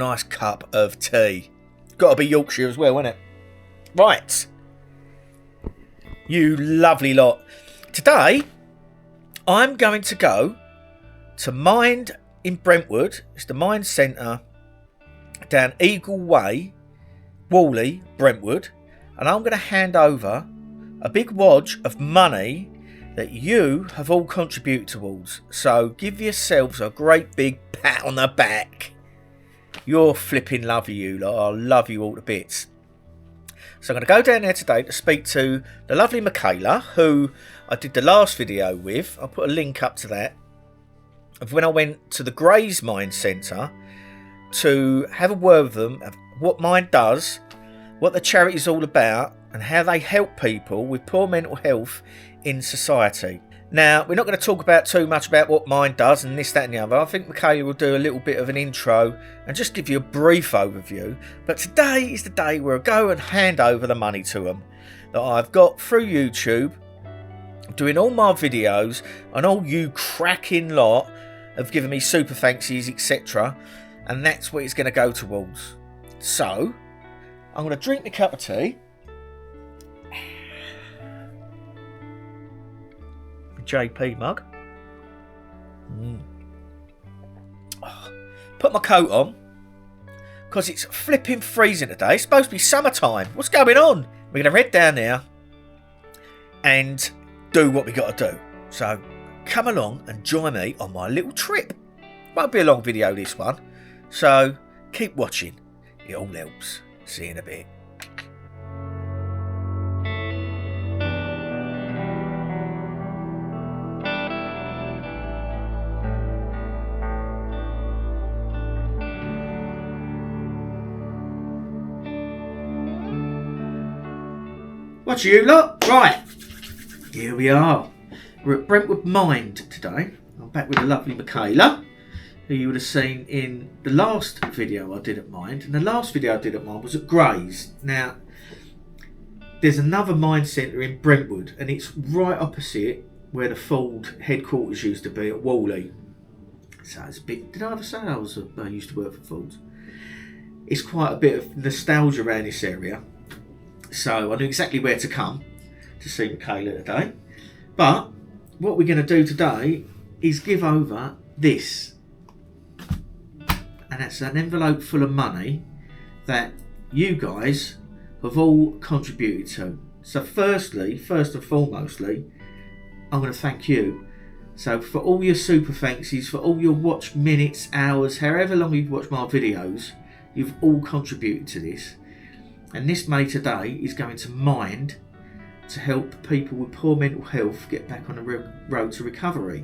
nice cup of tea. Got to be Yorkshire as well, isn't it? Right. You lovely lot. Today, I'm going to go to Mind in Brentwood. It's the Mind Centre down Eagle Way, Whalley, Brentwood. And I'm going to hand over a big wad of money that you have all contributed towards. So give yourselves a great big pat on the back. You're flipping lovely, you lot. I love you all to bits. So I'm going to go down there today to speak to the lovely Michaela, who I did the last video with. I'll put a link up to that. Of when I went to the Grays Mind Centre to have a word with them of what Mind does, what the charity's all about, and how they help people with poor mental health in society. Now, we're not going to talk about too much about what Mind does and this, that and the other. I think Michaela will do a little bit of an intro and just give you a brief overview. But today is the day where I go and hand over the money to them that I've got through YouTube, doing all my videos, and all you cracking lot have given me super thankses, etc. And that's what it's going to go towards. So, I'm going to drink my cup of tea. JP mug. Put my coat on because it's flipping freezing today. It's supposed to be summertime. What's going on? We're going to head down there and do what we got to do. So come along and join me on my little trip. Won't be a long video, this one, so keep watching. It all helps. See you in a bit. What you lot? Right, here we are. We're at Brentwood Mind today. I'm back with the lovely Michaela, who you would have seen in the last video I did at Mind. And the last video I did at Mind was at Grays. Now, there's another Mind Centre in Brentwood, and it's right opposite where the Ford headquarters used to be at Whalley. So it's a bit. Did I ever say I used to work for Ford? It's quite a bit of nostalgia around this area. So I knew exactly where to come to see Michaela today. But what we're going to do today is give over this. And that's an envelope full of money that you guys have all contributed to. So first and foremostly, I'm going to thank you. So for all your super thankses, for all your watch minutes, hours, however long you've watched my videos, you've all contributed to this. And this money today is going to Mind to help people with poor mental health get back on the road to recovery.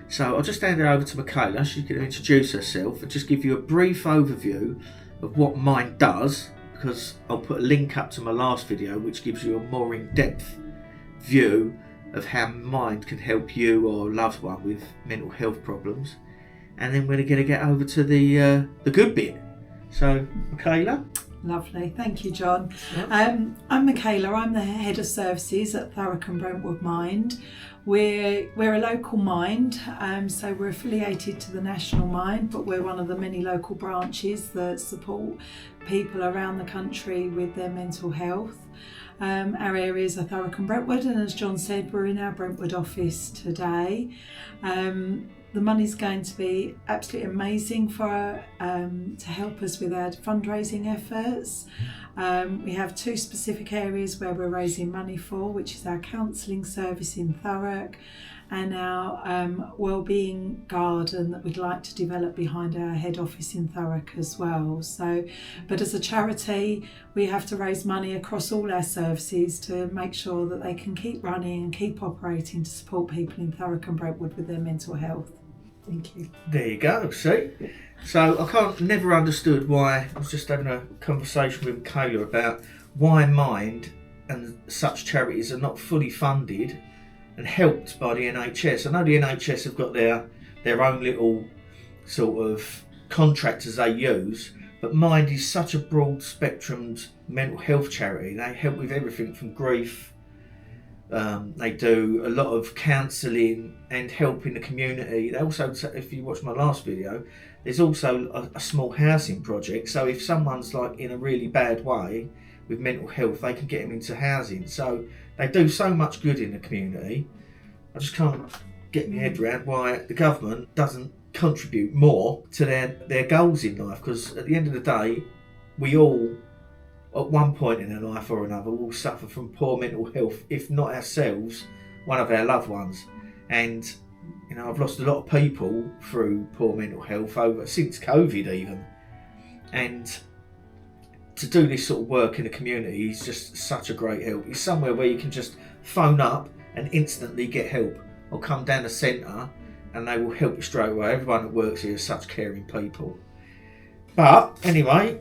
So I'll just hand it over to Michaela. She can introduce herself and just give you a brief overview of what Mind does, because I'll put a link up to my last video which gives you a more in-depth view of how Mind can help you or a loved one with mental health problems. And then we're going to get over to the good bit. So, Michaela? Lovely, thank you, John. I'm Michaela. I'm the head of services at THURROCK and Brentwood Mind. We're a local Mind, so we're affiliated to the National Mind, but we're one of the many local branches that support people around the country with their mental health. Our areas are THURROCK and Brentwood, and as John said, we're in our Brentwood office today. The money's going to be absolutely amazing for to help us with our fundraising efforts. We have two specific areas where we're raising money for, which is our counselling service in THURROCK and our wellbeing garden that we'd like to develop behind our head office in THURROCK as well. So, but as a charity, we have to raise money across all our services to make sure that they can keep running and keep operating to support people in THURROCK and Brentwood with their mental health. Thank you. There you go, see? So I never understood why. I was just having a conversation with Michaela about why Mind and such charities are not fully funded and helped by the NHS. I know the NHS have got their own little sort of contractors they use, but Mind is such a broad spectrum mental health charity. They help with everything from grief, They do a lot of counselling and helping the community. They also, if you watch my last video, there's also a small housing project. So if someone's like in a really bad way with mental health, they can get them into housing. So they do so much good in the community. I just can't get my head around why the government doesn't contribute more to their goals in life, because at the end of the day, we all, at one point in our life or another, will suffer from poor mental health, if not ourselves, one of our loved ones. And you know, I've lost a lot of people through poor mental health since COVID even, and to do this sort of work in the community is just such a great help. It's somewhere where you can just phone up and instantly get help, or come down the centre and they will help you straight away. Everyone that works here is such caring people. But anyway,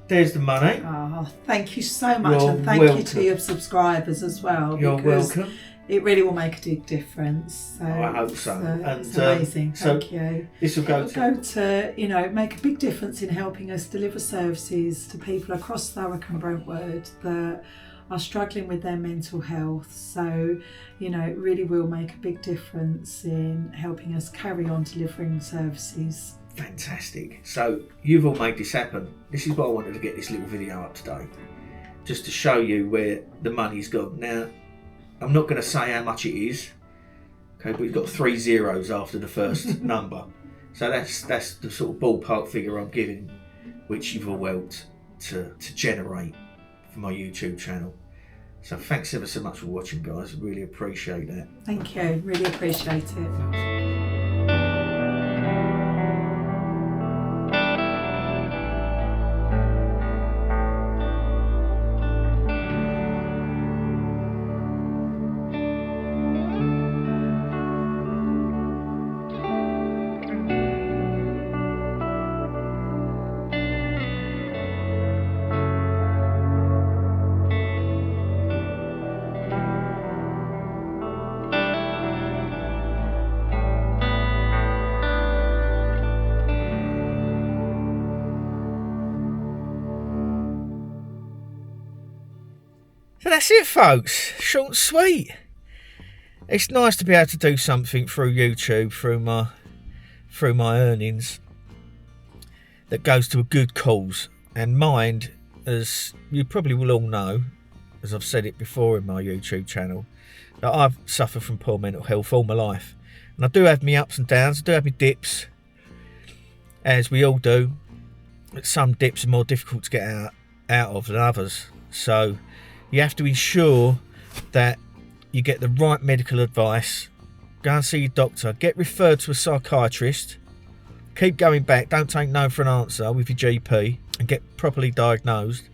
there's the money. Oh, thank you so much. You're and thank welcome. you to your subscribers as well. You're because welcome. it really will make a big difference. So I hope so. And it's amazing. so Thank you. This will go to, you know, make a big difference in helping us deliver services to people across Thurrock and Brentwood that are struggling with their mental health. So, you know, it really will make a big difference in helping us carry on delivering services. Fantastic. So you've all made this happen. This is why I wanted to get this little video up today, just to show you where the money's gone. Now, I'm not going to say how much it is, okay, but we've got 3 zeros after the first number. So that's the sort of ballpark figure I'm giving, which you've all helped to generate for my YouTube channel. So thanks ever so much for watching, guys. Really appreciate that. Thank you. Really appreciate it. So that's it, folks. Short and sweet. It's nice to be able to do something through YouTube, through my earnings, that goes to a good cause. And mind, as you probably will all know, as I've said it before in my YouTube channel, that I've suffered from poor mental health all my life. And I do have me ups and downs, I do have me dips, as we all do. But some dips are more difficult to get out of than others. So you have to ensure that you get the right medical advice. Go and see your doctor. Get referred to a psychiatrist. Keep going back. Don't take no for an answer with your GP, and get properly diagnosed.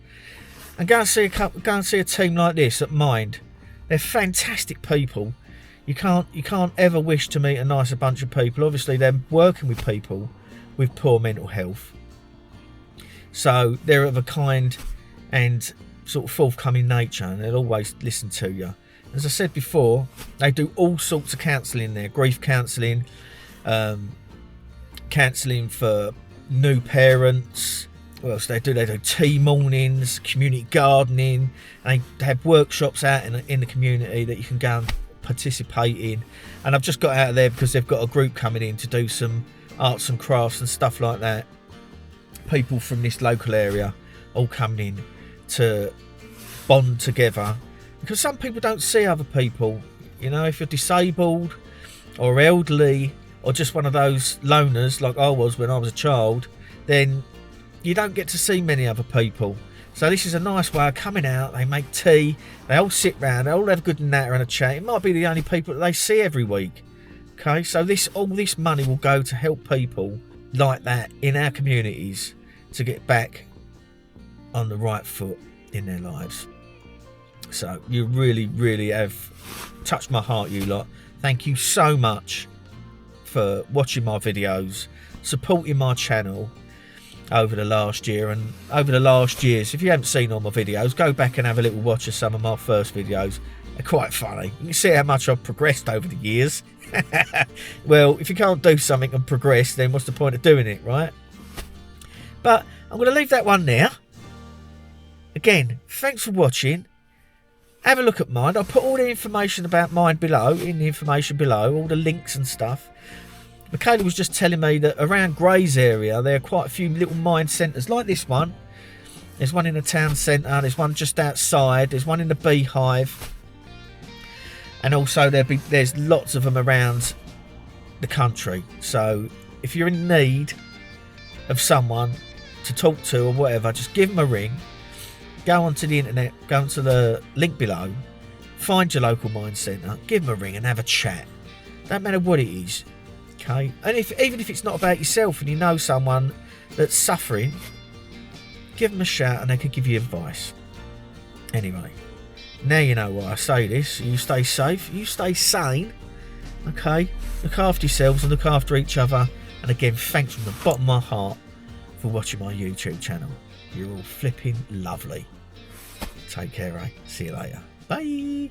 And go and see a team like this at Mind. They're fantastic people. You can't ever wish to meet a nicer bunch of people. Obviously, they're working with people with poor mental health, so they're of a kind and sort of forthcoming nature, and they'll always listen to you. As I said before, they do all sorts of counselling there. Grief counselling, counselling for new parents. What else they do? They do tea mornings, community gardening. They have workshops out in the community that you can go and participate in. And I've just got out of there because they've got a group coming in to do some arts and crafts and stuff like that. People from this local area all coming in to bond together, because some people don't see other people. You know, if you're disabled or elderly or just one of those loners like I was when I was a child, then you don't get to see many other people. So this is a nice way of coming out. They make tea, they all sit round, they all have a good natter and a chat. It might be the only people that they see every week. Okay, so all this money will go to help people like that in our communities to get back on the right foot in their lives. So you really, really have touched my heart, you lot. Thank you so much for watching my videos, supporting my channel over the last year and over the last years. If you haven't seen all my videos, go back and have a little watch of some of my first videos. They're quite funny. You can see how much I've progressed over the years. Well, if you can't do something and progress, then what's the point of doing it, right? But I'm going to leave that one there. Again, thanks for watching, have a look at Mind. I'll put all the information about Mind below, in the information below, all the links and stuff. Michaela was just telling me that around Gray's area there are quite a few little Mind centres like this one. There's one in the town centre, there's one just outside, there's one in the Beehive, and also there's lots of them around the country. So if you're in need of someone to talk to or whatever, just give them a ring, go onto the internet, go onto the link below, find your local Mind centre, give them a ring and have a chat. Don't matter what it is, okay? And even if it's not about yourself and you know someone that's suffering, give them a shout and they can give you advice. Anyway, now you know why I say this. You stay safe, you stay sane, okay? Look after yourselves and look after each other. And again, thanks from the bottom of my heart for watching my YouTube channel. You're all flipping lovely. Take care, eh? See you later. Bye.